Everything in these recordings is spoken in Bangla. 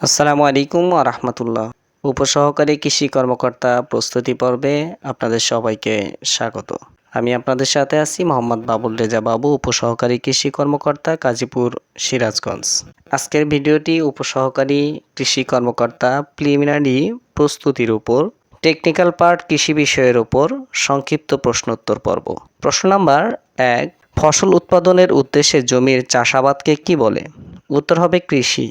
আসসালামু আলাইকুম ওয়া রাহমাতুল্লাহ। উপসহকারী কৃষি কর্মকর্তা প্রস্তুতি পর্বে আপনাদের সবাইকে স্বাগত। আমি আপনাদের সাথে আছি মোহাম্মদ বাবুল রেজা বাবু, উপসহকারী কৃষি কর্মকর্তা, গাজীপুর, সিরাজগঞ্জ। আজকের ভিডিওটি উপসহকারী কৃষি কর্মকর্তা প্রিলিমিনারি প্রস্তুতির উপর, টেকনিক্যাল পার্ট কৃষি বিষয়ের উপর সংক্ষিপ্ত প্রশ্নোত্তর পর্ব। প্রশ্ন নাম্বার 1, ফসল উৎপাদনের উদ্দেশ্যে জমির চাষাবাদকে কি বলে? উত্তর হবে কৃষি।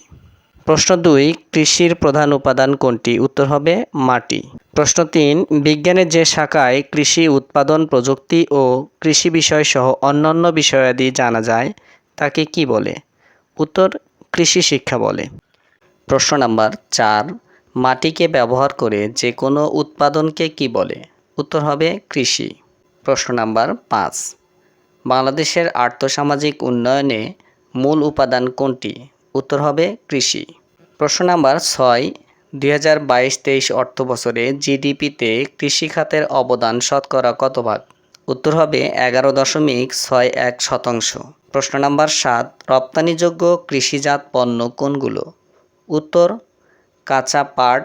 প্রশ্ন 2, কৃষির প্রধান উপাদান কোনটি? উত্তর হবে মাটি। প্রশ্ন 3, বিজ্ঞানের যে শাখায় কৃষি উৎপাদন প্রযুক্তি ও কৃষি বিষয় সহ অন্যান্য বিষয়াদি জানা যায় তাকে কি বলে? উত্তর কৃষি শিক্ষা বলে। প্রশ্ন নাম্বার 4, মাটিকে ব্যবহার করে যে কোনো উৎপাদনকে কি বলে? উত্তর হবে কৃষি। প্রশ্ন নাম্বার 5, বাংলাদেশের আর্থসামাজিক উন্নয়নে মূল উপাদান কোনটি? উত্তর হবে কৃষি। প্রশ্ন নাম্বার 6, 2022-23 অর্থবছরে জিডিপিতে কৃষি খাতের অবদান শতকরা কত ভাগ? উত্তর হবে 11.61%। প্রশ্ন নাম্বার 7, রপ্তানিযোগ্য কৃষিজাত পণ্য কোনগুলো? উত্তর কাঁচা পাট,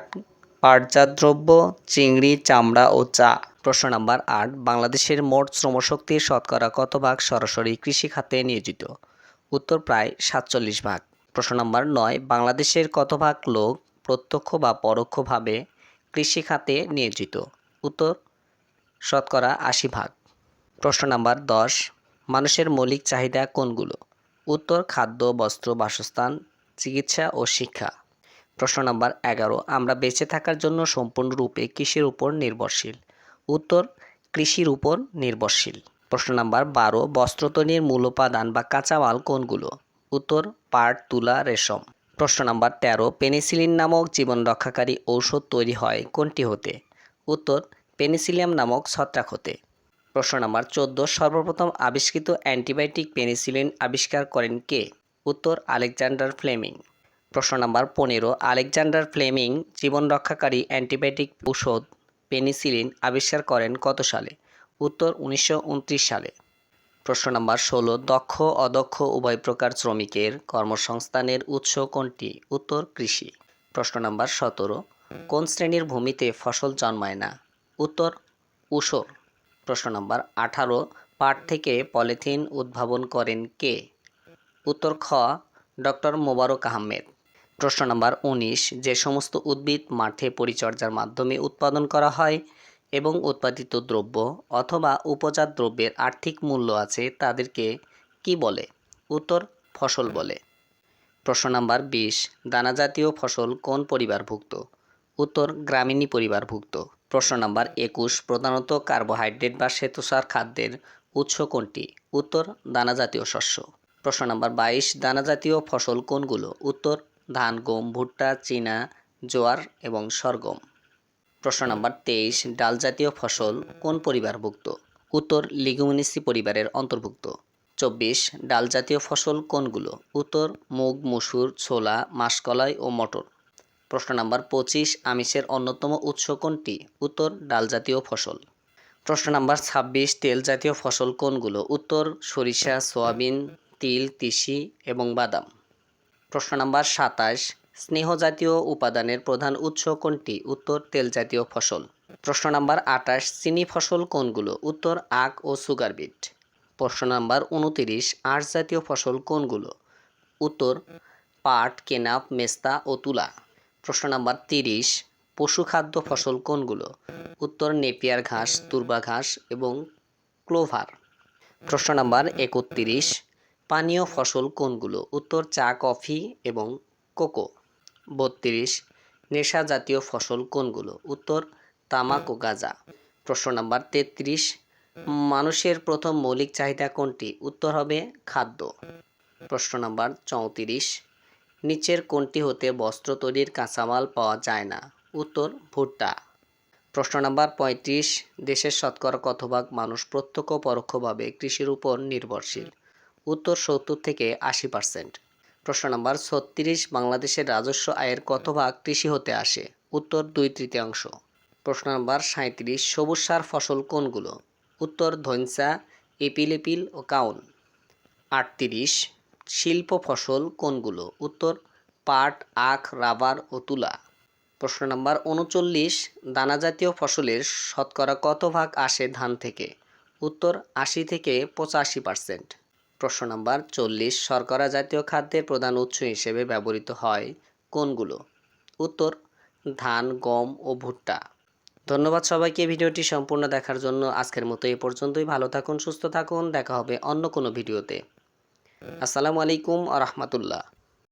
পাটজাত দ্রব্য, চিংড়ি, চামড়া ও চা। প্রশ্ন নাম্বার 8, বাংলাদেশের মোট শ্রমশক্তির শতকরা কত ভাগ সরাসরি কৃষি খাতে নিয়োজিত? উত্তর প্রায় 47 ভাগ। প্রশ্ন নাম্বার 9, বাংলাদেশের কত ভাগ লোক প্রত্যক্ষ বা পরোক্ষভাবে কৃষি খাতে নিয়োজিত? উত্তর শতকরা 80 ভাগ। প্রশ্ন নাম্বার 10, মানুষের মৌলিক চাহিদা কোনগুলো? উত্তর খাদ্য, বস্ত্র, বাসস্থান, চিকিৎসা ও শিক্ষা। প্রশ্ন নাম্বার 11, আমরা বেঁচে থাকার জন্য সম্পূর্ণরূপে কিসের উপর নির্ভরশীল? উত্তর কৃষির উপর নির্ভরশীল। প্রশ্ন নাম্বার 12, বস্ত্র তৈরির মূল উপাদান বা কাঁচামাল কোনগুলো? উত্তর পাট, তুলা, রেশম। প্রশ্ন নাম্বার 13, পেনিসিলিন নামক জীবন রক্ষাকারী ঔষধ তৈরি হয় কোনটি হতে? উত্তর পেনিসিলিয়াম নামক ছত্রাক হতে। প্রশ্ন নাম্বার 14, সর্বপ্রথম আবিষ্কৃত অ্যান্টিবায়োটিক পেনিসিলিন আবিষ্কার করেন কে? উত্তর আলেকজান্ডার ফ্লেমিং। প্রশ্ন নাম্বার 15, আলেকজান্ডার ফ্লেমিং জীবন রক্ষাকারী অ্যান্টিবায়োটিক ঔষধ পেনিসিলিন আবিষ্কার করেন কত সালে? উত্তর 1929 সালে। প্রশ্ন নাম্বার 16, দক্ষ অদক্ষ উভয় প্রকার শ্রমিকের কর্মসংস্থানের উৎস কোনটি? উত্তর কৃষি। প্রশ্ন নাম্বার 17, কোন শ্রেণীর ভূমিতে ফসল জন্মায় না? উত্তর ঊষর। প্রশ্ন নাম্বার 18, পাট থেকে পলিথিন উদ্ভাবন করেন কে? উত্তর খ ডক্টর মোবারক আহমেদ। প্রশ্ন নাম্বার 19, যে সমস্ত উদ্ভিদ মাঠে পরিচর্যার মাধ্যমে উৎপাদন করা হয় এবং উৎপাদিত দ্রব্য অথবা উপজাত দ্রব্যের আর্থিক মূল্য আছে তাদেরকে কি বলে? উত্তর ফসল বলে। প্রশ্ন নাম্বার 20, দানাজাতীয় ফসল কোন পরিবারভুক্ত? উত্তর গ্রামীণী পরিবারভুক্ত। প্রশ্ন নাম্বার 21, প্রধানত কার্বোহাইড্রেট বা শ্বেতসার খাদ্যের উৎস কোনটি? উত্তর দানাজাতীয় শস্য। প্রশ্ন নাম্বার 22, দানাজাতীয় ফসল কোনগুলো? উত্তর ধান, গম, ভুট্টা, চীনা, জোয়ার এবং সরগম। প্রশ্ন নাম্বার 23, ডালজাতীয় ফসল কোন পরিবারভুক্ত? উত্তর লিগুমিনেসি পরিবারের অন্তর্ভুক্ত। 24, ডালজাতীয় ফসল কোনগুলো? উত্তর মুগ, মসুর, ছোলা, মাসকলাই ও মটর। প্রশ্ন নাম্বার 25, আমিষের অন্যতম উৎস কোনটি? উত্তর ডালজাতীয় ফসল। প্রশ্ন নাম্বার 26, তেলজাতীয় ফসল কোনগুলো? উত্তর সরিষা, সয়াবিন, তিল, তিসি এবং বাদাম। প্রশ্ন নাম্বার 27, স্নেহজাতীয় উপাদানের প্রধান উৎস কোনটি? উত্তর তেলজাতীয় ফসল। প্রশ্ন নাম্বার 28, চিনি ফসল কোনগুলো? উত্তর আখ ও সুগার বিট। প্রশ্ন নাম্বার 29, আঁশ জাতীয় ফসল কোনগুলো? উত্তর পাট, কেনাপ, মেস্তা ও তুলা। প্রশ্ন নাম্বার 30, পশুখাদ্য ফসল কোনগুলো? উত্তর নেপিয়ার ঘাস, তুর্বা ঘাস এবং ক্লোভার। প্রশ্ন নাম্বার 31, পানীয় ফসল কোনগুলো? উত্তর চা, কফি এবং কোকো। 32, নেশা জাতীয় ফসল কোনগুলো? উত্তর তামাক ও গাঁজা। প্রশ্ন নাম্বার 33, মানুষের প্রথম মৌলিক চাহিদা কোনটি? উত্তর হবে খাদ্য। প্রশ্ন নাম্বার 34, নিচের কোনটি হতে বস্ত্র তৈরির কাঁচামাল পাওয়া যায় না? উত্তর ভুট্টা। প্রশ্ন নাম্বার 35, দেশের শতকরা কত ভাগ মানুষ প্রত্যক্ষ ও পরোক্ষভাবে কৃষির উপর নির্ভরশীল? উত্তর 70 থেকে 80%। প্রশ্ন নাম্বার 36, বাংলাদেশের রাজস্ব আয়ের কত ভাগ কৃষি হতে আসে? উত্তর 2/3। প্রশ্ন নাম্বার 37, সবুজ সার ফসল কোনগুলো? উত্তর ধৈঞ্চা, এপিল ও কাউন। 38, শিল্প ফসল কোনগুলো? উত্তর পাট, আখ, রাবার ও তুলা। প্রশ্ন নাম্বার ৩৯, দানাজাতীয় ফসলের শতকরা কত ভাগ আসে ধান থেকে? উত্তর ৮০ থেকে ৮৫%। প্রশ্ন নাম্বার ৪০, শর্করা জাতীয় খাদ্যের প্রধান উৎস হিসেবে ব্যবহৃত হয় কোনগুলো? উত্তর ধান, গম ও ভুট্টা। ধন্যবাদ সবাইকে ভিডিওটি সম্পূর্ণ দেখার জন্য। আজকের মতো এই পর্যন্তই। ভালো থাকুন, সুস্থ থাকুন। দেখা হবে অন্য কোনো ভিডিওতে। আসসালামু আলাইকুম আ রহমতুল্লাহ।